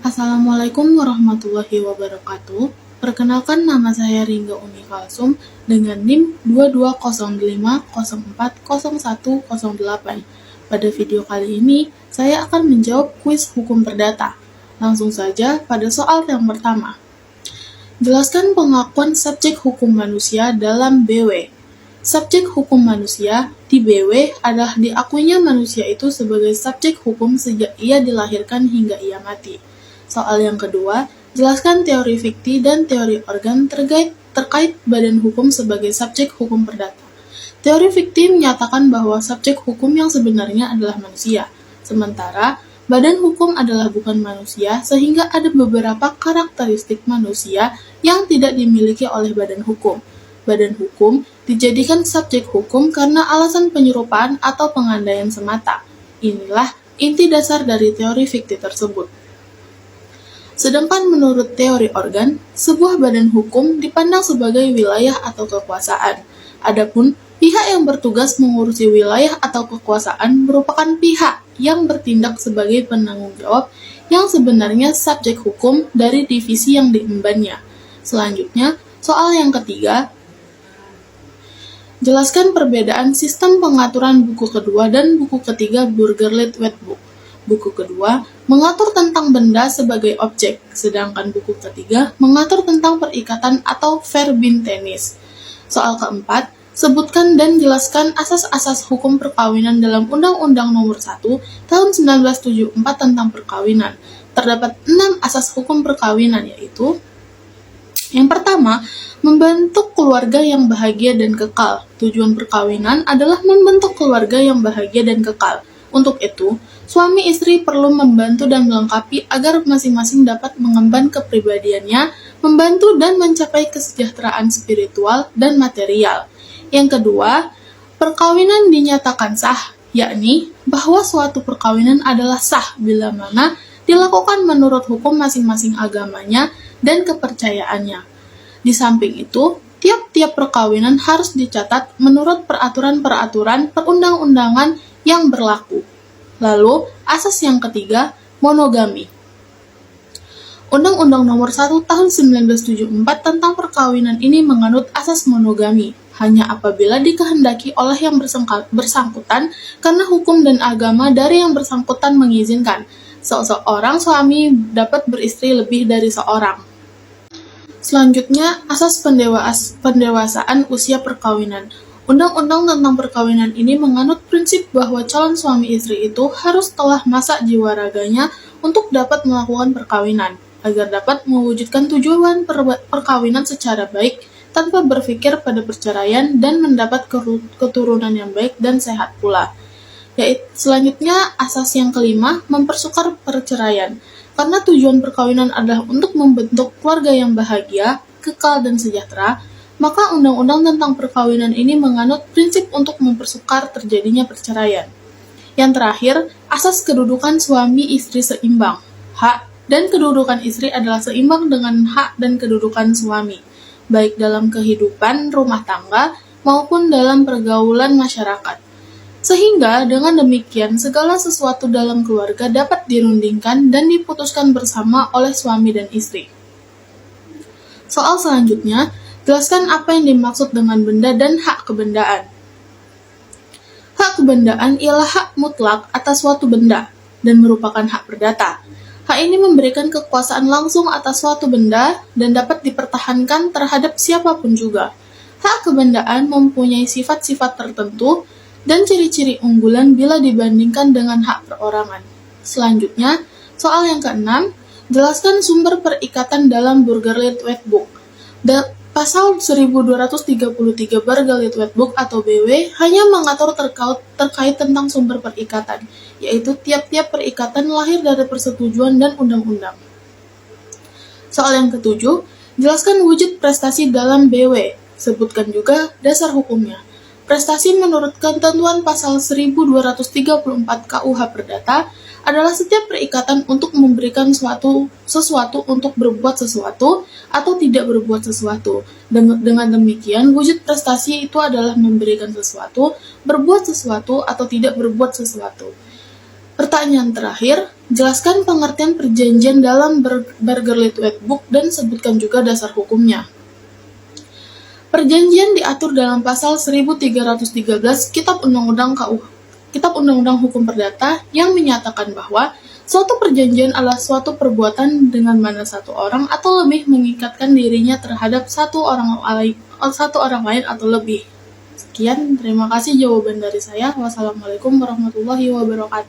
Assalamualaikum warahmatullahi wabarakatuh. Perkenalkan, nama saya Ringga Umi Kalsum dengan NIM 2205040108. Pada video kali ini, saya akan menjawab kuis hukum perdata. Langsung saja pada soal yang pertama. Jelaskan pengakuan subjek hukum manusia dalam BW. Subjek hukum manusia di BW adalah diakuinya manusia itu sebagai subjek hukum sejak ia dilahirkan hingga ia mati. Soal yang kedua, jelaskan teori fikti dan teori organ terkait badan hukum sebagai subjek hukum perdata. Teori fikti menyatakan bahwa subjek hukum yang sebenarnya adalah manusia, sementara badan hukum adalah bukan manusia sehingga ada beberapa karakteristik manusia yang tidak dimiliki oleh badan hukum. Badan hukum dijadikan subjek hukum karena alasan penyerupaan atau pengandaian semata. Inilah inti dasar dari teori fikti tersebut. Sedangkan menurut teori organ, sebuah badan hukum dipandang sebagai wilayah atau kekuasaan. Adapun pihak yang bertugas mengurusi wilayah atau kekuasaan merupakan pihak yang bertindak sebagai penanggung jawab yang sebenarnya subjek hukum dari divisi yang diembannya. Selanjutnya, soal yang ketiga, jelaskan perbedaan sistem pengaturan buku kedua dan buku ketiga Burgerlijk Wetboek. Buku kedua mengatur tentang benda sebagai objek, sedangkan buku ketiga mengatur tentang perikatan atau verbintenis. Soal keempat, sebutkan dan jelaskan asas-asas hukum perkawinan dalam Undang-Undang Nomor 1 Tahun 1974 tentang perkawinan. Terdapat 6 asas hukum perkawinan, yaitu: yang pertama, membentuk keluarga yang bahagia dan kekal. Tujuan perkawinan adalah membentuk keluarga yang bahagia dan kekal. Untuk itu, suami istri perlu membantu dan melengkapi agar masing-masing dapat mengemban kepribadiannya, membantu dan mencapai kesejahteraan spiritual dan material. Yang kedua, perkawinan dinyatakan sah, yakni bahwa suatu perkawinan adalah sah bila mana dilakukan menurut hukum masing-masing agamanya dan kepercayaannya. Di samping itu, tiap-tiap perkawinan harus dicatat menurut peraturan-peraturan perundang-undangan yang berlaku. Lalu, asas yang ketiga, monogami. Undang-Undang Nomor 1 Tahun 1974 tentang perkawinan ini menganut asas monogami, hanya apabila dikehendaki oleh yang bersangkutan karena hukum dan agama dari yang bersangkutan mengizinkan. Seorang suami dapat beristri lebih dari seorang. Selanjutnya, asas pendewasaan usia perkawinan. Undang-undang tentang perkawinan ini menganut prinsip bahwa calon suami istri itu harus telah masak jiwa raganya untuk dapat melakukan perkawinan, agar dapat mewujudkan tujuan perkawinan secara baik tanpa berpikir pada perceraian dan mendapat keturunan yang baik dan sehat pula. Selanjutnya, asas yang kelima, mempersukar perceraian. Karena tujuan perkawinan adalah untuk membentuk keluarga yang bahagia, kekal dan sejahtera, maka undang-undang tentang perkawinan ini menganut prinsip untuk mempersukar terjadinya perceraian. Yang terakhir, asas kedudukan suami istri seimbang. Hak dan kedudukan istri adalah seimbang dengan hak dan kedudukan suami, baik dalam kehidupan rumah tangga maupun dalam pergaulan masyarakat. Sehingga dengan demikian segala sesuatu dalam keluarga dapat dirundingkan dan diputuskan bersama oleh suami dan istri. Soal selanjutnya, jelaskan apa yang dimaksud dengan benda dan hak kebendaan. Hak kebendaan ialah hak mutlak atas suatu benda dan merupakan hak perdata. Hak ini memberikan kekuasaan langsung atas suatu benda dan dapat dipertahankan terhadap siapapun juga. Hak kebendaan mempunyai sifat-sifat tertentu dan ciri-ciri unggulan bila dibandingkan dengan hak perorangan. Selanjutnya, soal yang keenam, jelaskan sumber perikatan dalam Burgerlijk Wetboek. Pasal 1233 Burgerlijk Wetboek atau BW hanya mengatur terkait tentang sumber perikatan, yaitu tiap-tiap perikatan lahir dari persetujuan dan undang-undang. Soal yang ketujuh, jelaskan wujud prestasi dalam BW. Sebutkan juga dasar hukumnya. Prestasi menurut ketentuan pasal 1234 KUH Perdata adalah setiap perikatan untuk memberikan sesuatu untuk berbuat sesuatu atau tidak berbuat sesuatu. Dengan demikian, wujud prestasi itu adalah memberikan sesuatu, berbuat sesuatu, atau tidak berbuat sesuatu. Pertanyaan terakhir, Jelaskan pengertian perjanjian dalam Burgerly White Book dan sebutkan juga dasar hukumnya. Perjanjian diatur dalam pasal 1313 Kitab Undang-Undang Hukum Perdata yang menyatakan bahwa suatu perjanjian adalah suatu perbuatan dengan mana satu orang atau lebih mengikatkan dirinya terhadap satu orang lain atau lebih. Sekian, terima kasih jawaban dari saya. Wassalamualaikum warahmatullahi wabarakatuh.